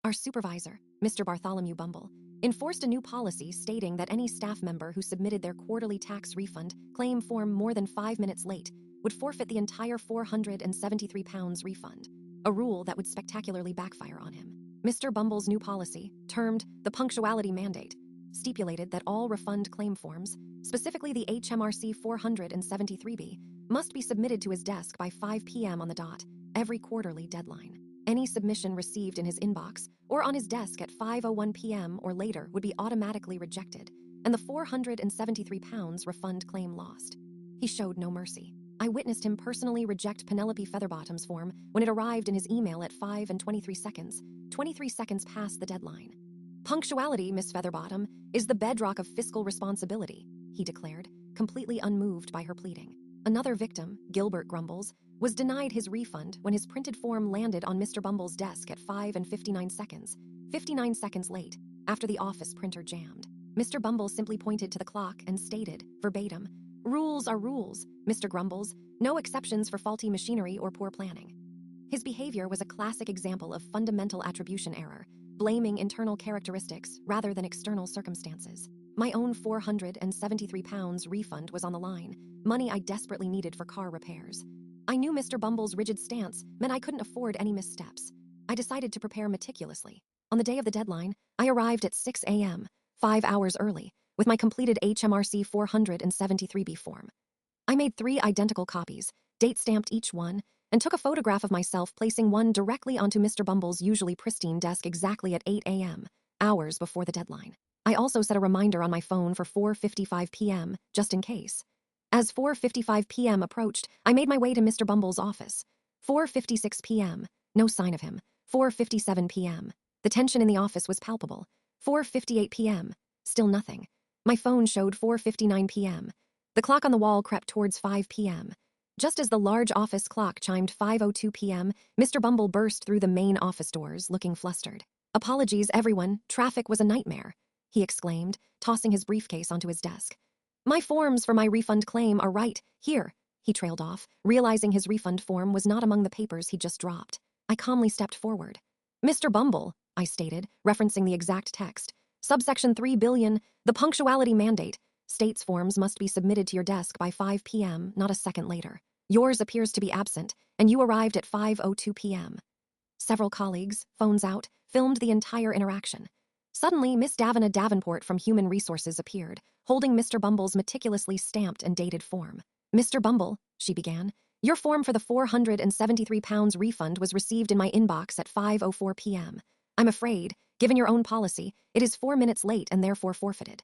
Our supervisor, Mr. Bartholomew Bumble, enforced a new policy stating that any staff member who submitted their quarterly tax refund claim form more than 5 minutes late would forfeit the entire £473 refund, a rule that would spectacularly backfire on him. Mr. Bumble's new policy, termed the punctuality mandate, stipulated that all refund claim forms, specifically the HMRC 473B, must be submitted to his desk by 5 p.m. on the dot, every quarterly deadline. Any submission received in his inbox or on his desk at 5:01 p.m. or later would be automatically rejected, and the £473 refund claim lost. He showed no mercy. I witnessed him personally reject Penelope Featherbottom's form when it arrived in his email at 5:23 seconds past the deadline. "Punctuality, Miss Featherbottom, is the bedrock of fiscal responsibility," he declared, completely unmoved by her pleading. Another victim, Gilbert Grumbles, was denied his refund when his printed form landed on Mr. Bumble's desk at 5:59 59 seconds late, after the office printer jammed. Mr. Bumble simply pointed to the clock and stated, verbatim, "Rules are rules, Mr. Grumbles, no exceptions for faulty machinery or poor planning." His behavior was a classic example of fundamental attribution error, blaming internal characteristics rather than external circumstances. My own £473 refund was on the line, money I desperately needed for car repairs. I knew Mr. Bumble's rigid stance meant I couldn't afford any missteps. I decided to prepare meticulously. On the day of the deadline, I arrived at 6 a.m., 5 hours early, with my completed HMRC 473B form. I made 3 identical copies, date-stamped each one, and took a photograph of myself placing one directly onto Mr. Bumble's usually pristine desk exactly at 8 a.m., hours before the deadline. I also set a reminder on my phone for 4:55 p.m., just in case. As 4:55 p.m. approached, I made my way to Mr. Bumble's office. 4:56 p.m., no sign of him. 4:57 p.m., the tension in the office was palpable. 4:58 p.m., still nothing. My phone showed 4:59 p.m. The clock on the wall crept towards 5 p.m. Just as the large office clock chimed 5:02 p.m., Mr. Bumble burst through the main office doors, looking flustered. "Apologies, everyone, traffic was a nightmare," he exclaimed, tossing his briefcase onto his desk. "My forms for my refund claim are right here," he trailed off, realizing his refund form was not among the papers he'd just dropped. I calmly stepped forward. "Mr. Bumble," I stated, referencing the exact text, "subsection 3 billion, the punctuality mandate, states forms must be submitted to your desk by 5 p.m., not a second later. Yours appears to be absent, and you arrived at 5:02 p.m. Several colleagues, phones out, filmed the entire interaction. Suddenly, Miss Davina Davenport from Human Resources appeared, holding Mr. Bumble's meticulously stamped and dated form. "Mr. Bumble," she began, "your form for the £473 refund was received in my inbox at 5:04 p.m. I'm afraid, given your own policy, it is 4 minutes late and therefore forfeited."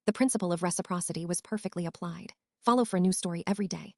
The principle of reciprocity was perfectly applied. Follow for a new story every day.